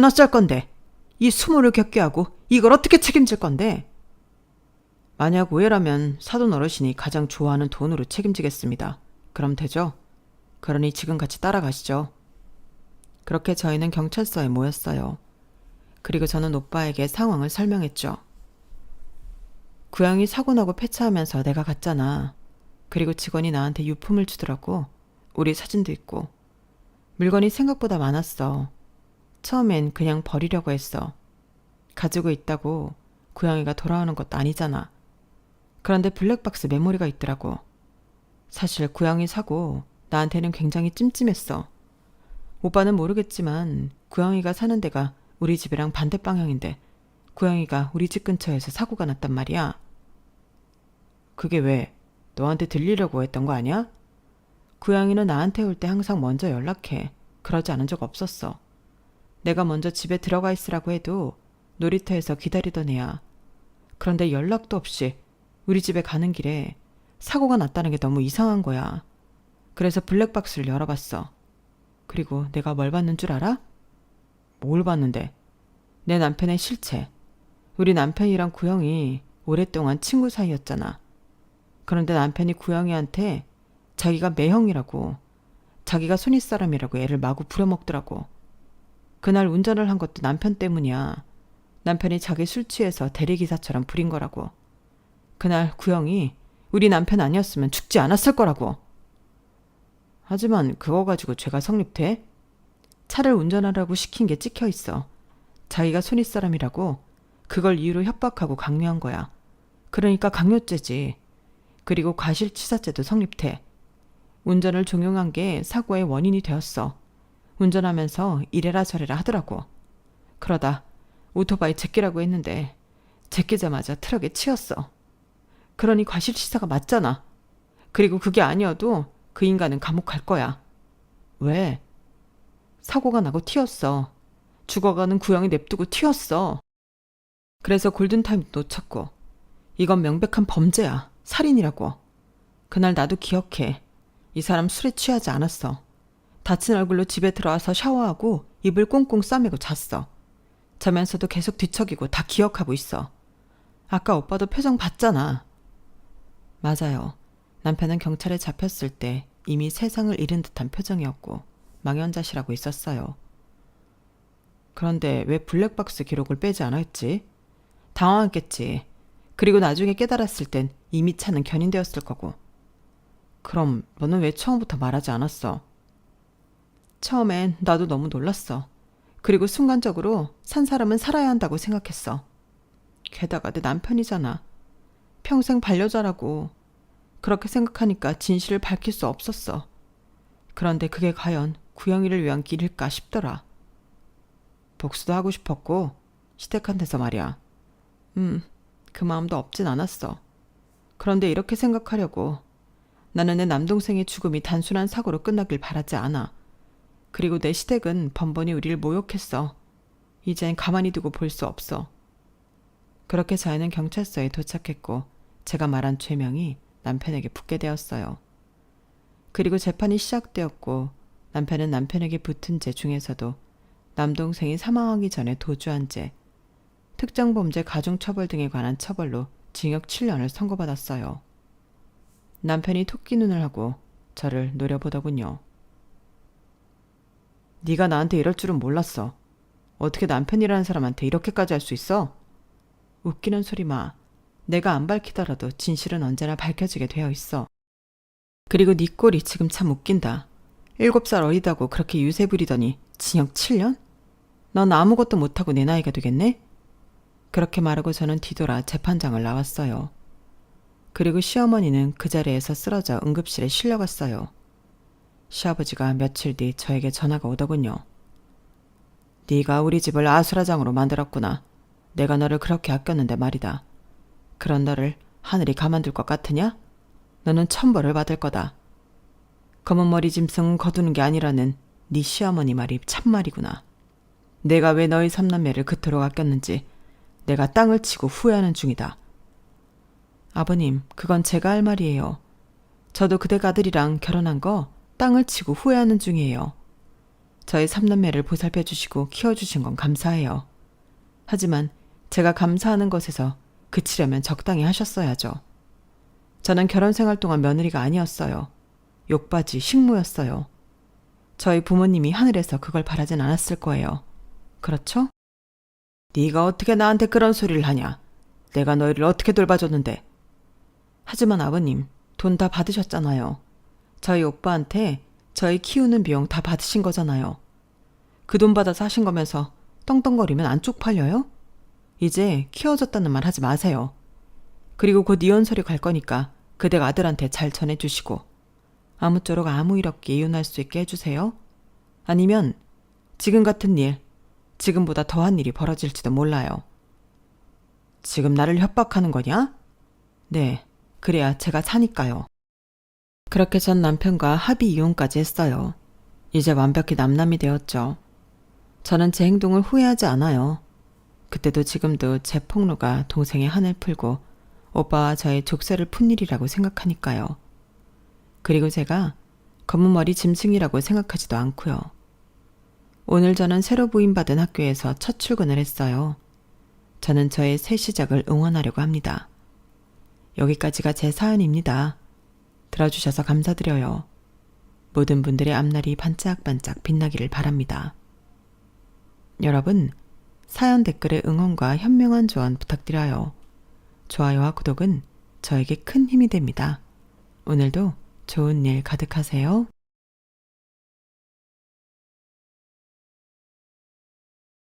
어쩔 건데? 이 수모를 겪게 하고 이걸 어떻게 책임질 건데? 만약 오해라면 사돈 어르신이 가장 좋아하는 돈으로 책임지겠습니다. 그럼 되죠? 그러니 지금 같이 따라가시죠. 그렇게 저희는 경찰서에 모였어요. 그리고 저는 오빠에게 상황을 설명했죠. 구양이 사고나고 폐차하면서 내가 갔잖아. 그리고 직원이 나한테 유품을 주더라고. 우리 사진도 있고. 물건이 생각보다 많았어. 처음엔 그냥 버리려고 했어. 가지고 있다고 구양이가 돌아오는 것도 아니잖아. 그런데 블랙박스 메모리가 있더라고. 사실 구양이 사고 나한테는 굉장히 찜찜했어. 오빠는 모르겠지만 구양이가 사는 데가 우리 집이랑 반대 방향인데 구양이가 우리 집 근처에서 사고가 났단 말이야. 그게 왜? 너한테 들리려고 했던 거 아니야? 구양이는 나한테 올 때 항상 먼저 연락해. 그러지 않은 적 없었어. 내가 먼저 집에 들어가 있으라고 해도 놀이터에서 기다리던 애야. 그런데 연락도 없이 우리 집에 가는 길에 사고가 났다는 게 너무 이상한 거야. 그래서 블랙박스를 열어봤어. 그리고 내가 뭘 봤는 줄 알아? 뭘 봤는데? 내 남편의 실체. 우리 남편이랑 구영이 오랫동안 친구 사이였잖아. 그런데 남편이 구영이한테 자기가 매형이라고, 자기가 손윗사람이라고 애를 마구 부려먹더라고. 그날 운전을 한 것도 남편 때문이야. 남편이 자기 술 취해서 대리기사처럼 부린 거라고. 그날 구영이 우리 남편 아니었으면 죽지 않았을 거라고. 하지만 그거 가지고 죄가 성립돼? 차를 운전하라고 시킨 게 찍혀 있어. 자기가 손윗사람이라고 그걸 이유로 협박하고 강요한 거야. 그러니까 강요죄지. 그리고 과실치사죄도 성립돼. 운전을 종용한 게 사고의 원인이 되었어. 운전하면서 이래라 저래라 하더라고. 그러다 오토바이 제끼라고 했는데 제끼자마자 트럭에 치였어. 그러니 과실치사가 맞잖아. 그리고 그게 아니어도 그 인간은 감옥 갈 거야. 왜? 사고가 나고 튀었어. 죽어가는 구영이 냅두고 튀었어. 그래서 골든타임 놓쳤고. 이건 명백한 범죄야. 살인이라고. 그날 나도 기억해. 이 사람 술에 취하지 않았어. 다친 얼굴로 집에 들어와서 샤워하고 입을 꽁꽁 싸매고 잤어. 자면서도 계속 뒤척이고 다 기억하고 있어. 아까 오빠도 표정 봤잖아. 맞아요. 남편은 경찰에 잡혔을 때 이미 세상을 잃은 듯한 표정이었고 망연자실하고 있었어요. 그런데 왜 블랙박스 기록을 빼지 않았지? 당황했겠지. 그리고 나중에 깨달았을 땐 이미 차는 견인되었을 거고. 그럼 너는 왜 처음부터 말하지 않았어? 처음엔 나도 너무 놀랐어. 그리고 순간적으로 산 사람은 살아야 한다고 생각했어. 게다가 내 남편이잖아. 평생 반려자라고. 그렇게 생각하니까 진실을 밝힐 수 없었어. 그런데 그게 과연 구영이를 위한 길일까 싶더라. 복수도 하고 싶었고 시댁한테서 말이야. 그 마음도 없진 않았어. 그런데 이렇게 생각하려고. 나는 내 남동생의 죽음이 단순한 사고로 끝나길 바라지 않아. 그리고 내 시댁은 번번이 우리를 모욕했어. 이젠 가만히 두고 볼 수 없어. 그렇게 저희는 경찰서에 도착했고 제가 말한 죄명이 남편에게 붙게 되었어요. 그리고 재판이 시작되었고 남편은 남편에게 붙은 죄 중에서도 남동생이 사망하기 전에 도주한 죄, 특정범죄 가중처벌 등에 관한 처벌로 징역 7년을 선고받았어요. 남편이 토끼 눈을 하고 저를 노려보더군요. 네가 나한테 이럴 줄은 몰랐어. 어떻게 남편이라는 사람한테 이렇게까지 할 수 있어? 웃기는 소리 마. 내가 안 밝히더라도 진실은 언제나 밝혀지게 되어 있어. 그리고 네 꼴이 지금 참 웃긴다. 7살 어리다고 그렇게 유세 부리더니 징역 7년? 넌 아무것도 못하고 내 나이가 되겠네? 그렇게 말하고 저는 뒤돌아 재판장을 나왔어요. 그리고 시어머니는 그 자리에서 쓰러져 응급실에 실려갔어요. 시아버지가 며칠 뒤 저에게 전화가 오더군요. 네가 우리 집을 아수라장으로 만들었구나. 내가 너를 그렇게 아꼈는데 말이다. 그런 너를 하늘이 가만둘 것 같으냐? 너는 천벌을 받을 거다. 검은 머리 짐승 거두는 게 아니라는 네 시어머니 말이 참말이구나. 내가 왜 너희 삼남매를 그토록 아꼈는지 내가 땅을 치고 후회하는 중이다. 아버님, 그건 제가 할 말이에요. 저도 그댁 아들이랑 결혼한 거 땅을 치고 후회하는 중이에요. 저희 삼남매를 보살펴 주시고 키워주신 건 감사해요. 하지만 제가 감사하는 것에서 그치려면 적당히 하셨어야죠. 저는 결혼 생활 동안 며느리가 아니었어요. 욕바지, 식모였어요. 저희 부모님이 하늘에서 그걸 바라진 않았을 거예요. 그렇죠? 네가 어떻게 나한테 그런 소리를 하냐? 내가 너희를 어떻게 돌봐줬는데? 하지만 아버님, 돈 다 받으셨잖아요. 저희 오빠한테 저희 키우는 비용 다 받으신 거잖아요. 그 돈 받아서 하신 거면서 떵떵거리면 안 쪽팔려요? 이제 키워줬다는 말 하지 마세요. 그리고 곧 이혼 소리 갈 거니까 그댁 아들한테 잘 전해주시고 아무쪼록 아무 일 없게 이혼할 수 있게 해주세요. 아니면 지금 같은 일, 지금보다 더한 일이 벌어질지도 몰라요. 지금 나를 협박하는 거냐? 네, 그래야 제가 사니까요. 그렇게 전 남편과 합의 이혼까지 했어요. 이제 완벽히 남남이 되었죠. 저는 제 행동을 후회하지 않아요. 그때도 지금도 제 폭로가 동생의 한을 풀고 오빠와 저의 족쇄를 푼 일이라고 생각하니까요. 그리고 제가 검은 머리 짐승이라고 생각하지도 않고요. 오늘 저는 새로 부임받은 학교에서 첫 출근을 했어요. 저는 저의 새 시작을 응원하려고 합니다. 여기까지가 제 사연입니다. 들어주셔서 감사드려요. 모든 분들의 앞날이 반짝반짝 빛나기를 바랍니다. 여러분, 사연 댓글에 응원과 현명한 조언 부탁드려요. 좋아요와 구독은 저에게 큰 힘이 됩니다. 오늘도 좋은 일 가득하세요.